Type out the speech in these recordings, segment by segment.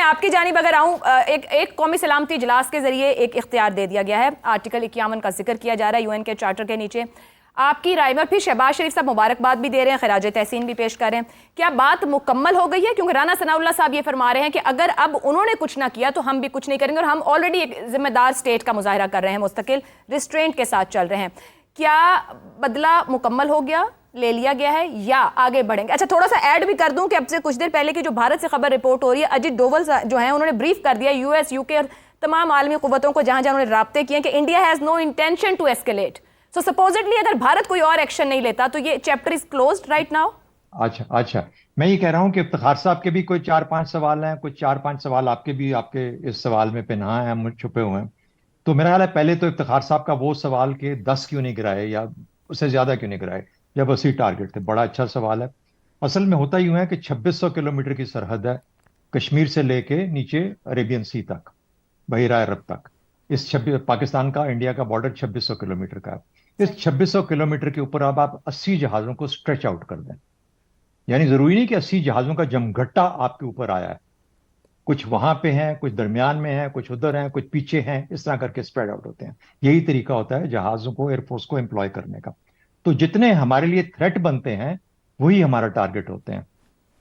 आपकी जानिब अगर आऊं, एक कौमी सलामती इजलास के जरिए एक इख्तियार दे दिया गया है, आर्टिकल 51 का जिक्र किया जा रहा है यूएन के चार्टर के नीचे। आपकी राय में फिर शहबाज शरीफ साहब मुबारकबाद भी दे रहे हैं, खराज तहसीन भी पेश कर रहे हैं, क्या बात मुकम्मल हो गई है? क्योंकि राना सनाउल्लाह साहब ये फरमा रहे हैं कि अगर अब उन्होंने कुछ ना किया तो हम भी कुछ नहीं करेंगे, और हम ऑलरेडी एक जिम्मेदार स्टेट का मुजाहरा कर रहे हैं, मुस्तकिल रिस्ट्रेंट के साथ चल रहे हैं। क्या बदला मुकम्मल हो गया, ले लिया गया है, या आगे बढ़ेंगे? अच्छा, थोड़ा सा ऐड भी कर दूं कि अब से कुछ देर पहले की जो भारत से खबर रिपोर्ट हो रही है, अजित डोवल जो है उन्होंने ब्रीफ कर दिया यूएस, यूके और तमाम आलमी कुव्वतों को जहां जहां उन्होंने राब्ते किए कि India has no intention to escalate. So supposedly अगर भारत कोई और एक्शन नहीं लेता तो ये chapter is closed right now. अच्छा, मैं ये कह रहा हूँ कि इफ्तिखार साहब के भी कोई 4-5 सवाल हैं, कुछ 4-5 सवाल आपके भी, आपके इस सवाल में पिन्हा हैं, छुपे हुए हैं। तो मेरा ख्याल है पहले तो इफ्तिखार साहब का वो सवाल के 10 क्यों नहीं गिराए या उससे ज्यादा क्यों नहीं गिराए जब 80 टारगेट थे। बड़ा अच्छा सवाल है। असल में होता यूं है कि 2600 किलोमीटर की सरहद है, कश्मीर से लेके नीचे अरेबियन सी तक, बहिरा अरब तक। इस 26 पाकिस्तान का इंडिया का बॉर्डर 2600 किलोमीटर का है। इस 2600 किलोमीटर के ऊपर अब आप 80 जहाजों को स्ट्रेच आउट कर दें, यानी जरूरी नहीं कि 80 जहाजों का जमघट्टा आपके ऊपर आया है, कुछ वहां पे हैं, कुछ दरमियान में हैं, कुछ उधर हैं, कुछ पीछे हैं, इस तरह करके स्प्रेड आउट होते हैं। यही तरीका होता है जहाजों को, एयरफोर्स को एम्प्लॉय करने का। तो जितने हमारे लिए थ्रेट बनते हैं वही हमारा टारगेट होते हैं।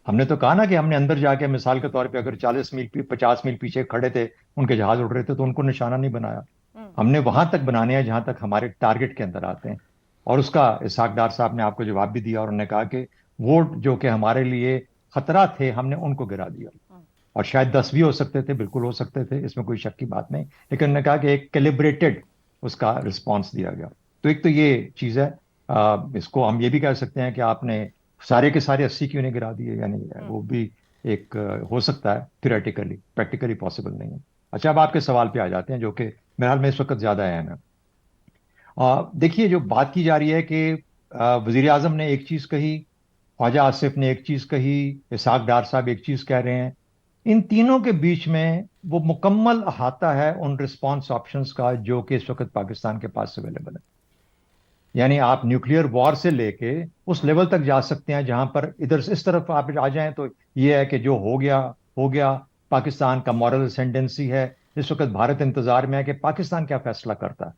हमने तो कहा ना कि हमने अंदर जाके, मिसाल के तौर पे अगर 40 मील 50 मील पीछे खड़े थे, उनके जहाज उड़ रहे थे, तो उनको निशाना नहीं बनाया। हमने वहां तक बनाने हैं जहां तक हमारे टारगेट के अंदर आते हैं। और उसका इसहाक डार साहब ने आपको जवाब भी दिया, और उन्होंने कहा कि वो जो कि हमारे लिए खतरा थे हमने उनको गिरा दिया। और शायद 10 भी हो सकते थे, बिल्कुल हो सकते थे, इसमें कोई शक की बात नहीं। लेकिन उन्होंने कहा कि एक कैलिब्रेटेड उसका रिस्पॉन्स दिया गया। तो एक तो ये चीज है। इसको हम ये भी कह सकते हैं कि आपने सारे के सारे 80 क्यों नहीं गिरा दिए, यानी वो भी एक हो सकता है, थियोरेटिकली, प्रैक्टिकली पॉसिबल नहीं है। अच्छा, अब आपके सवाल पे आ जाते हैं जो कि मेरे हाल में इस वक्त ज्यादा अहम है। देखिए, जो बात की जा रही है कि वजीर आजम ने एक चीज कही, ख्वाजा आसिफ ने एक चीज कही, इसहाक डार साहब एक चीज कह रहे हैं, इन तीनों के बीच में वो मुकम्मल अहाता है उन रिस्पॉन्स ऑप्शंस का जो कि इस वक्त पाकिस्तान के पास अवेलेबल है। यानी आप न्यूक्लियर वॉर से लेके उस लेवल तक जा सकते हैं जहां पर इधर से इस तरफ आप आ जाएं तो ये है कि जो हो गया हो गया। पाकिस्तान का मॉरल असेंडेंसी है। इस वक्त भारत इंतजार में है कि पाकिस्तान क्या फैसला करता है,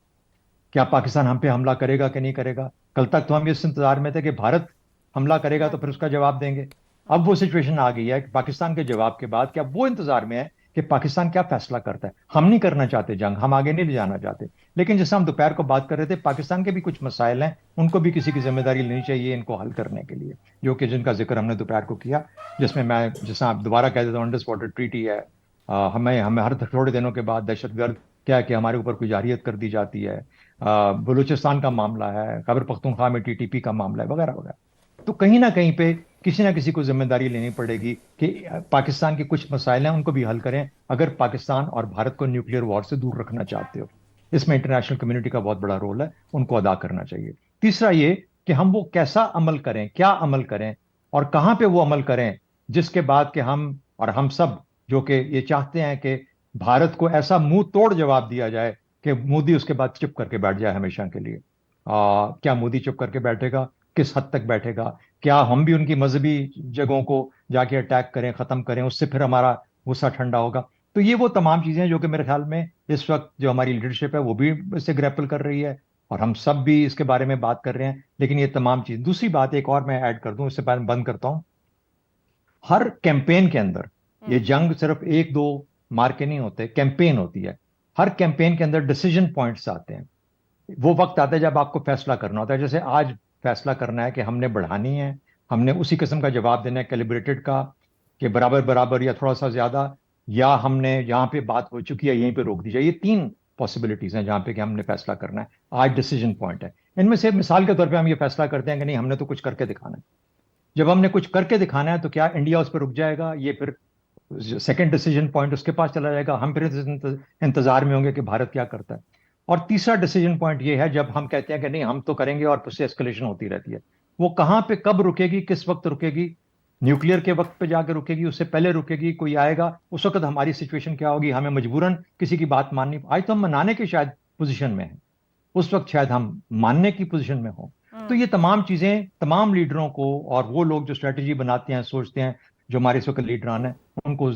क्या पाकिस्तान हम पे हमला करेगा कि नहीं करेगा। कल तक तो हम इस इंतजार में थे कि भारत हमला करेगा तो फिर उसका जवाब देंगे। अब वो सिचुएशन आ गई है कि पाकिस्तान के जवाब के बाद क्या वो इंतजार में है कि पाकिस्तान क्या फैसला करता है। हम नहीं करना चाहते जंग, हम आगे नहीं ले जाना चाहते, लेकिन जैसे हम दोपहर को बात कर रहे थे, पाकिस्तान के भी कुछ मसाइल हैं, उनको भी किसी की जिम्मेदारी लेनी चाहिए इनको हल करने के लिए, जो कि जिनका जिक्र हमने दोपहर को किया। जिसमें मैं, जैसे आप दोबारा कह देता हूँ, अंडर वाटर ट्रीटी है। हमें हमें हर थोड़े दिनों के बाद दहशतगर्द क्या है कि हमारे ऊपर कोई जारियत कर दी जाती है। बलूचिस्तान का मामला है, खैबर पख्तूनख्वा में टीटीपी का मामला है, वगैरह वगैरह। तो कहीं ना कहीं पे किसी ना किसी को जिम्मेदारी लेनी पड़ेगी कि पाकिस्तान के कुछ मसाइल हैं उनको भी हल करें, अगर पाकिस्तान और भारत को न्यूक्लियर वॉर से दूर रखना चाहते हो। इसमें इंटरनेशनल कम्युनिटी का बहुत बड़ा रोल है, उनको अदा करना चाहिए। तीसरा ये कि हम वो कैसा अमल करें, क्या अमल करें और कहां पे वो अमल करें, जिसके बाद कि हम और हम सब जो कि ये चाहते हैं कि भारत को ऐसा मुंह तोड़ जवाब दिया जाए कि मोदी उसके बाद चुप करके बैठ जाए हमेशा के लिए। क्या मोदी चुप करके बैठेगा? किस हद तक बैठेगा? क्या हम भी उनकी मजहबी जगहों को जाके अटैक करें, खत्म करें, उससे फिर हमारा गुस्सा ठंडा होगा? तो ये वो तमाम चीजें हैं जो कि मेरे ख्याल में इस वक्त जो हमारी लीडरशिप है वो भी इससे ग्रैपल कर रही है, और हम सब भी इसके बारे में बात कर रहे हैं। लेकिन ये तमाम चीज, दूसरी बात एक और मैं ऐड कर दूं, इससे पहले बंद करता हूं। हर कैंपेन के अंदर, ये जंग सिर्फ एक दो मार के नहीं होते, कैंपेन होती है। हर कैंपेन के अंदर डिसीजन पॉइंट्स आते हैं। वो वक्त आता है जब आपको फैसला करना होता है। जैसे आज फैसला करना है कि हमने बढ़ानी है, हमने उसी किस्म का जवाब देना है कैलिब्रेटेड का, कि बराबर बराबर या थोड़ा सा ज्यादा, या हमने यहाँ पे बात हो चुकी है यहीं पे रोक दी जाए। ये तीन पॉसिबिलिटीज हैं जहां पे कि हमने फैसला करना है। आज डिसीजन पॉइंट है। इनमें से मिसाल के तौर पे हम ये फैसला करते हैं कि नहीं, हमने तो कुछ करके दिखाना है। जब हमने कुछ करके दिखाना है तो क्या इंडिया उस पर रुक जाएगा? ये फिर सेकंड डिसीजन पॉइंट उसके पास चला जाएगा। हम फिर इंतजार में होंगे कि भारत क्या करता है। और तीसरा डिसीजन पॉइंट ये है जब हम कहते हैं कि नहीं हम तो करेंगे, और उससे एस्केलेशन होती रहती है। वो कहां पे कब रुकेगी, किस वक्त रुकेगी? न्यूक्लियर के वक्त पे जाकर रुकेगी, उससे पहले रुकेगी, कोई आएगा उस वक्त हमारी सिचुएशन क्या होगी? हमें मजबूरन किसी की बात माननी, आज तो हम मनाने के शायद पोजीशन में हैं, उस वक्त शायद हम मानने की पोजीशन में हो। तो ये तमाम चीजें तमाम लीडरों को, और वो लोग जो स्ट्रेटेजी बनाते हैं, सोचते हैं, जो हमारे इस वक्त लीडरान है, उनको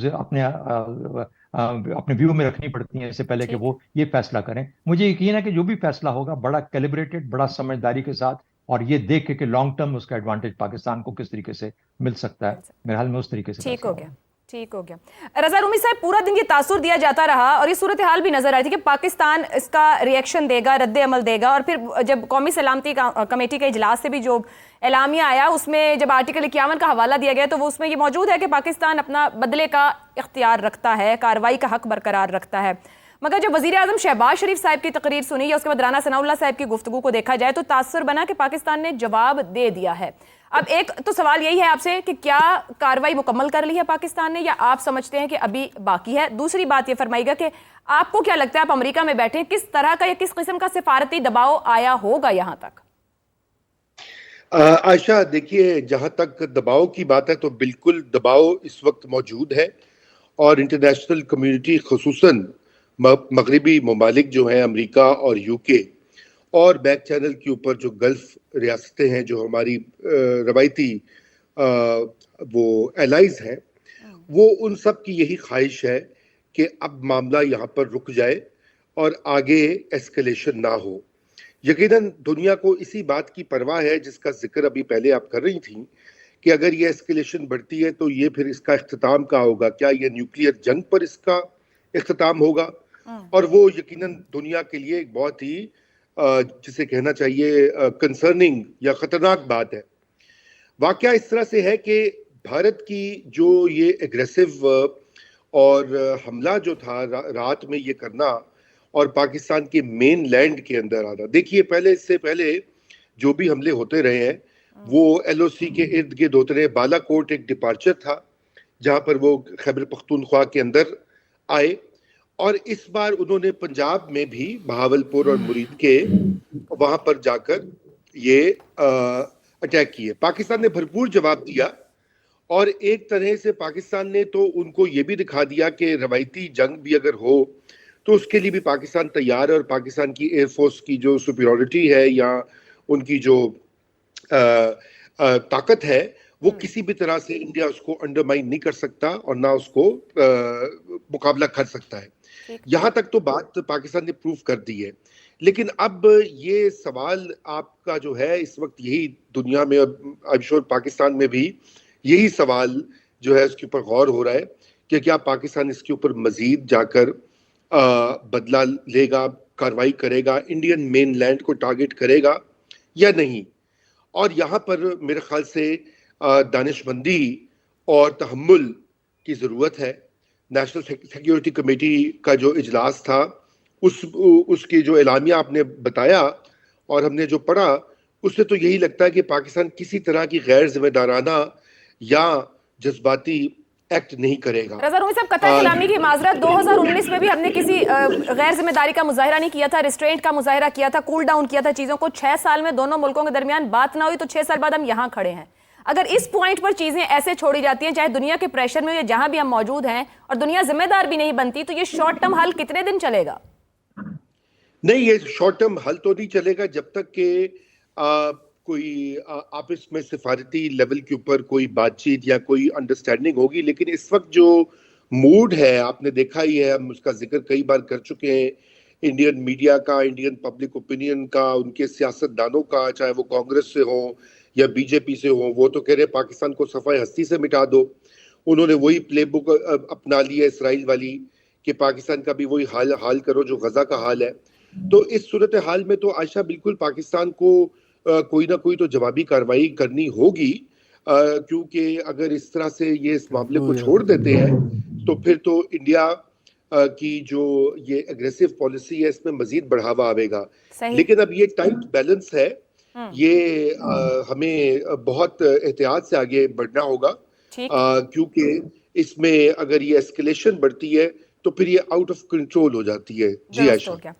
अपने व्यू में रखनी पड़ती हैं इससे पहले कि ठीक है। वो ये फैसला करें। मुझे यकीन है कि जो भी फैसला होगा बड़ा कैलिब्रेटेड, बड़ा समझदारी के साथ, और ये देख के कि लॉन्ग टर्म उसका एडवांटेज पाकिस्तान को किस तरीके से मिल सकता है, मिल सकता मेरे हाल में उस तरीके से ठीक फैसला हो गया। होगा। ठीक हो गया। रजा रूमी साहब, पूरा दिन ये तासुर दिया जाता रहा और ये सूरत हाल भी नजर आई थी कि पाकिस्तान इसका रिएक्शन देगा, रद्द अमल देगा, और फिर जब कौमी सलामती कमेटी के इजलास से भी जो एलामिया आया उसमें जब आर्टिकल 51 का हवाला दिया गया तो वो उसमें ये मौजूद है कि पाकिस्तान अपना बदले का इख्तियार रखता है, कार्रवाई का हक बरकरार रखता है। मगर जब वजीर आजम शहबाज शरीफ साहब की तकरीर सुनी या उसके बाद राना सनाउल्लाह साहब की गुफ्तगू को देखा जाए तो तासुर बना कि पाकिस्तान ने जवाब दे दिया है। अब एक तो सवाल यही है आपसे कि क्या कार्रवाई मुकम्मल कर ली है पाकिस्तान ने, या आप समझते हैं कि अभी बाकी है? दूसरी बात ये फरमाइएगा कि आपको क्या लगता है, आप अमेरिका में बैठे, किस तरह का या किस किस्म का सिफारती दबाव आया होगा यहाँ तक? आयशा, देखिए, जहां तक दबाव की बात है तो बिल्कुल दबाव इस वक्त मौजूद है, और इंटरनेशनल कम्युनिटी खुसूसन मगरबी ममालिक जो हैं, अमेरिका और यूके, और बैक चैनल के ऊपर जो गल्फ रियासतें हैं जो हमारी रवायती वो एलाइज हैं, वो उन सब की यही ख्वाहिश है कि अब मामला यहाँ पर रुक जाए और आगे एस्केलेशन ना हो। यकीनन दुनिया को इसी बात की परवाह है जिसका जिक्र अभी पहले आप कर रही थी कि अगर ये एस्केलेशन बढ़ती है तो ये फिर इसका इख्तिताम क्या होगा, क्या ये न्यूक्लियर जंग पर इसका इख्तिताम होगा? और वो यकीनन दुनिया के लिए एक बहुत ही जिसे कहना चाहिए कंसर्निंग या खतरनाक बात है। वाकया इस तरह से है कि भारत की जो ये एग्रेसिव और हमला जो था रात में ये करना और पाकिस्तान के मेन लैंड के अंदर आना, देखिए, पहले इससे पहले जो भी हमले होते रहे हैं वो एलओसी के इर्द गिर्द होते रहे। बालाकोट एक डिपार्चर था जहां पर वो खैबर पख्तूनख्वा के अंदर आए, और इस बार उन्होंने पंजाब में भी बहावलपुर और मुरीद के वहां पर जाकर ये अटैक किए। पाकिस्तान ने भरपूर जवाब दिया, और एक तरह से पाकिस्तान ने तो उनको ये भी दिखा दिया कि रवायती जंग भी अगर हो तो उसके लिए भी पाकिस्तान तैयार है, और पाकिस्तान की एयरफोर्स की जो सुपीरियरिटी है या उनकी जो ताकत है वो किसी भी तरह से इंडिया उसको अंडरमाइन नहीं कर सकता और ना उसको मुकाबला कर सकता है। यहाँ तक तो बात पाकिस्तान ने प्रूव कर दी है। लेकिन अब ये सवाल आपका जो है इस वक्त यही दुनिया में, और आई एम श्योर पाकिस्तान में भी यही सवाल जो है उसके ऊपर गौर हो रहा है कि क्या पाकिस्तान इसके ऊपर मजीद जाकर बदला लेगा, कार्रवाई करेगा, इंडियन मेनलैंड को टारगेट करेगा या नहीं। और यहाँ पर मेरे ख्याल से दानिशमंदी और तहम्मुल की ज़रूरत है। नेशनल सिक्योरिटी कमेटी का जो इजलास था उसकी जो एलामिया आपने बताया और हमने जो पढ़ा, उससे तो यही लगता है कि पाकिस्तान किसी तरह की गैर जिम्मेदाराना या जज्बाती एक्ट नहीं करेगा। रजा रूमी साहब, कतर सलामी की माजरत 2019 में भी हमने किसी गैर जिम्मेदारी का मुजाहिरा नहीं किया था, रिस्ट्रेंट का मुजाहिरा किया था, कूल डाउन किया था चीजों को। 6 साल में दोनों मुल्कों के दरमियान बात ना हुई तो 6 साल बाद हम यहाँ खड़े हैं। अगर इस पॉइंट पर चीजें ऐसे छोड़ी जाती हैं, चाहे दुनिया के प्रेशर में या जहां भी हम मौजूद हैं, और दुनिया जिम्मेदार भी नहीं बनती, तो ये शॉर्ट टर्म हल कितने दिन चलेगा? नहीं, ये शॉर्ट टर्म हल तो नहीं चलेगा जब तक कि कोई आपस में सिफारती लेवल के ऊपर कोई बातचीत या कोई अंडरस्टैंडिंग होगी। लेकिन इस वक्त जो मूड है आपने देखा ही है, हम उसका जिक्र कई बार कर चुके हैं, इंडियन मीडिया का, इंडियन पब्लिक ओपिनियन का, उनके सियासतदानों का, चाहे वो कांग्रेस से हो या बीजेपी से हो, वो तो कह रहे पाकिस्तान को सफाई हस्ती से मिटा दो। उन्होंने वही प्लेबुक अपना ली है इसराइल वाली कि पाकिस्तान का भी वही हाल करो जो गजा का हाल है। तो इस सूरत हाल में तो आयशा बिल्कुल पाकिस्तान को कोई ना कोई तो जवाबी कार्रवाई करनी होगी, क्योंकि अगर इस तरह से ये इस मामले को छोड़ देते हैं तो फिर तो इंडिया की जो ये एग्रेसिव पॉलिसी है इसमें मजीद बढ़ावा आएगा। लेकिन अब ये टाइट बैलेंस है, ये हमें बहुत एहतियात से आगे बढ़ना होगा, क्योंकि इसमें अगर ये एस्केलेशन बढ़ती है तो फिर ये आउट ऑफ कंट्रोल हो जाती है। जी आयशा।